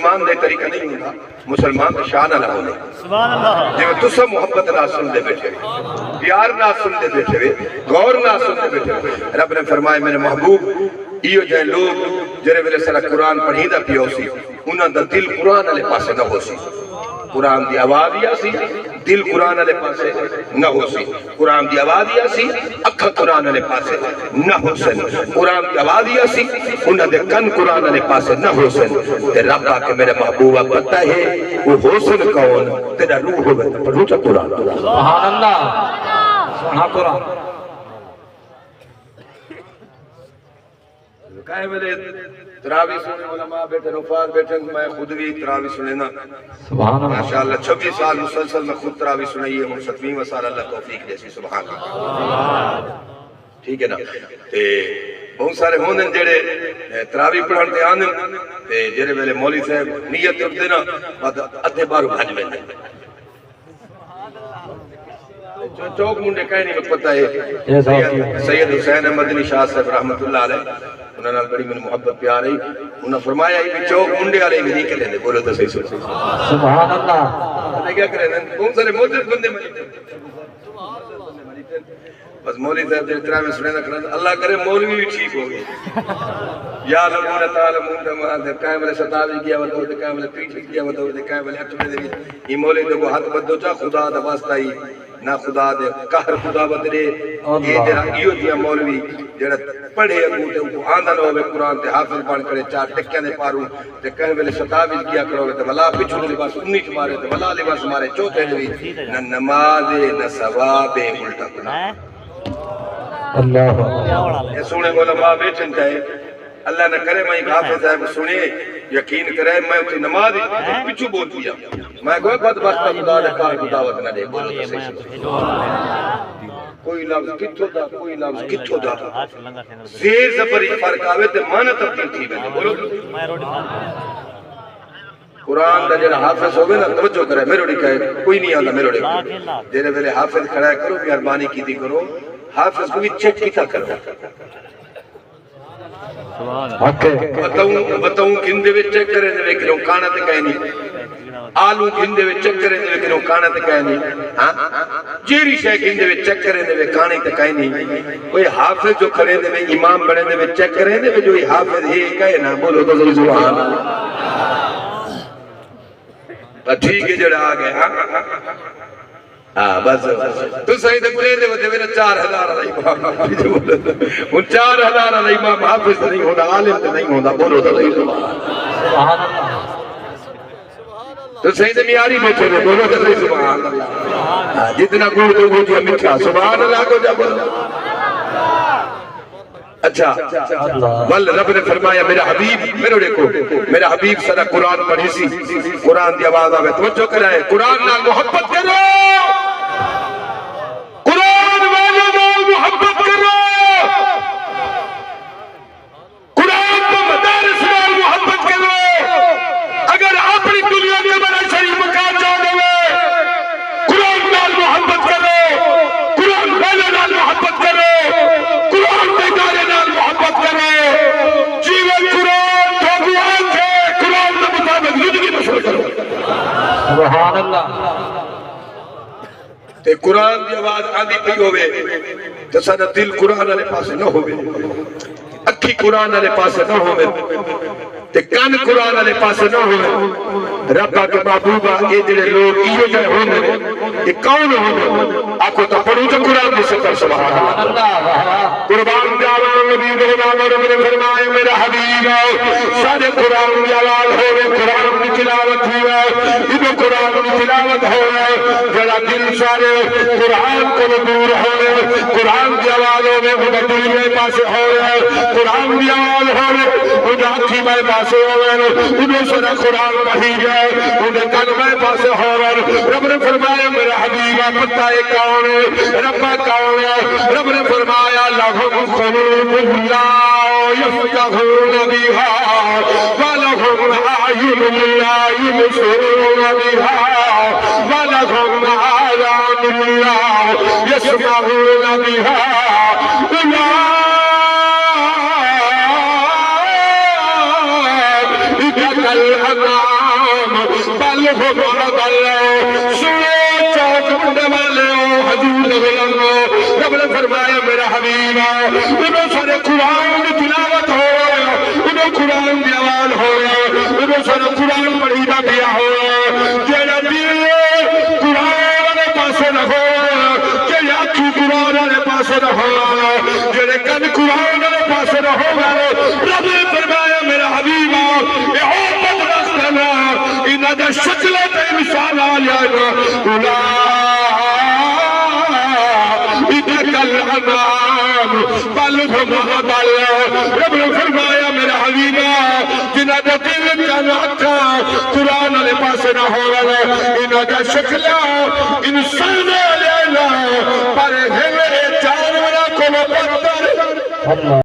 مسلمان دے طریقہ نہیں ہوتا مسلمان دے شان نہ ہونے جو تسا محبت نہ سن دے بیٹھے پیار نہ سن دے بیٹھے غور نہ سن دے بیٹھے رب نے فرمائے میرے محبوب ایو جائے لوگ جرے ویلے سارا قرآن پڑھی دا پیو سی انہاں دا دل قرآن علیہ پاسے نہ ہو سی قرآن دی آواز یا سی دل قرآن علیہ پاسے نہ ہو سی قرآن دی آواز یا سی اکھا قرآن علیہ پاسے نہ ہو سن قرآن دی آواز یا سی انہاں دے کن قرآن علیہ پاسے نہ ہو سن تے رب آکے میرے محبوبہ پتہ ہے وہ حسن کون تیرا روح ہوگا پڑھو چا قرآن سبحان اللہ سبحان قرآن کہے میرے تراوی سنے علماء بیٹھے نفاذ بیٹھے میں خود بھی تراوی سنینا سبحان اللہ ماشاءاللہ 26 سال مسلسل میں خود تراوی سنائی ہے 7ویں سال اللہ توفیق جیسی سبحان اللہ ٹھیک ہے نا بہت سارے ہوندن جڑے تراوی پڑھن تے آندن تے جڑے ویلے مولوی صاحب نیت کرتے نا بعد ادھے بارو بھج ویندے چوک منڈے کہیں نہیں پتہ ہے سید حسین مدنی شاہ صاحب رحمت اللہ علیہ انہوں نے بڑی من محبت پیار رہی انہوں نے فرمایا کہ چوک منڈے والے بھی نہیں کریں دے بولو تو صحیح سبحان اللہ انہیں کیا کریں دے بہت سارے موجود بندے مریتے بس مولوی صاحب جب اتنا میں سنے نہ کرنا اللہ کرے مولوی بھی ٹھیک ہو گئے یا لمون تعالمون دماغ دے قائم لے ستاوی کیا ودور دے قائم لے پیچھے کیا ودور دے قائم لے اٹھوے دے یہ مولوی دے کو حد بدو چا خدا دا واسطہ ہی نہ خدا دے قہر خدا بدرے یہ جرا ایو دیا مولوی جڑا پڑھے اگو تے کو آندہ نہ ہوئے قرآن تے حافظ بان کرے چار ٹکیاں دے پاروں تے کہیں ویلے ستاوی کیا کرو تے ولا پچھو لباس انیچ مارے تے ولا لباس مارے چوتھے دوی نہ نماز نہ ثواب الٹا گناہ اللہ یہ سونے علماء بیٹھن جائے اللہ نہ کرے میں ایک حافظ صاحب سنے یقین کرے میں اتی نماز پچھو بول دیا میں کوئی بدبختہ خدا دے کار کو دعوت نہ دے بولو تو صحیح کوئی لفظ کتھو دا کوئی لفظ کتھو دا زیر زبری فرق آوے تے معنی تبدیل تھی میں بولو قرآن دا جڑا حافظ ہوگے نا توجہ کرے میرے اڑی کہے کوئی نہیں آتا میرے اڑی کہے جیرے ویلے حافظ کھڑا ہے کرو مہربانی کی دی کرو حافظ کو بھی چیک کی تھا کرو بتاؤں کھندے وے چیک کرے دے کہ کانا تے کہے نہیں آلو کھندے وے چیک کرے دے کہ کانا تے کہے نہیں جیری شے کھندے وے چیک کرے دے کانے تے کہے نہیں کوئی حافظ جو کھڑے دے امام بڑے دے چیک کرے دے جو حافظ ہی کہے نا بولو تو سبحان اللہ ٹھیک ہے جڑا آ گئے بس تو صحیح دے بلے دے ودے میرا 4000 علیہ امام ان 4000 علیہ امام حافظ نہیں ہوتا عالم تے نہیں ہوتا بولو تو صحیح سبحان اللہ تو صحیح دے میاری بیٹھے دے بولو تو صحیح سبحان اللہ جتنا گوڑ تو گوڑ جا مٹھا سبحان اللہ کو جا بولو اچھا بل رب نے فرمایا میرا حبیب میرے دیکھو میرا حبیب صدا قرآن پڑھی سی قرآن دی آواز آوے توجہ کرائے قرآن نال محبت کرو قرآن والے نال محبت کرو قرآن کو مدارس نال محبت کرو اگر اپنی دنیا کے بڑا شریف مکان جاؤ گے قرآن نال محبت کرو قرآن والے نال محبت کرو قرآن دے دارے نال محبت کرو جیون قرآن بھگوان تھے قرآن کے مطابق زندگی بسر کرو سبحان اللہ تے قرآن دی آواز آندھی پئی ہوئے تے سادہ دل قرآن والے پاسے نہ ہوئے اکھی قرآن والے پاسے نہ ہوئے تے کان قرآن والے پاسے نہ ہوئے ربا کے محبوبہ یہ جڑے لوگ ایو جائے ہونے یہ کون ہونے آکو تو پڑھو جو قرآن دی سکر سبحان اللہ قربان جاوان نبی قرآن رب نے فرمائے میرا حبیب سارے قرآن دی آواز ہوئے قرآن دی تلاوت ہوئے ادھو قرآن دی تلاوت ہوئے جڑا دل سارے قرآن کو دور ہوئے قرآن دی آواز ہوئے انہا دل میں پاسے ہوئے قرآن دی آواز ہوئے انہا اکھی میں پاسے ہوئے انہوں سارا قرآن پڑھی جائے انہیں کلمہ پاسے ہوئے رب نے فرمایا میرا حبیبہ پتہ ہے کون ہے ربہ کون ہے رب نے فرمایا لَهُمْ قُلُوبٌ لَا يَفْقَهُونَ بِهَا وَلَهُمْ أَعْيُنٌ لَا يُبْصِرُونَ بِهَا وَلَهُمْ آذَانٌ لَا يَسْمَعُونَ بِهَا أُولَٰئِكَ كَالْأَنْعَامِ بل ہو بل سنو چوک منڈے والے حضور غلام رب نے فرمایا میرا حبیب انہوں سارے قرآن کی تلاوت ہو انہوں قرآن کی آواز ہو انہوں سارے قرآن پڑھی دا پیا ہو جیڑا دل قرآن نے پاسے نہ ہو جیڑی آنکھی قرآن نے پاسے نہ ہو جیڑے کن قرآن نے پاسے نہ ہو رب نے فرمایا میرا حبیب اے او بدبخت نا انہاں دے شکل تے مثال آ جائے الانام بل ہم بل رب نے فرمایا میرا حبیب جنہاں دا دل کن اکھاں قرآن والے پاسے نہ ہووے انہاں دا شکل انسان لینا پر ہے جانوراں کولوں بدتر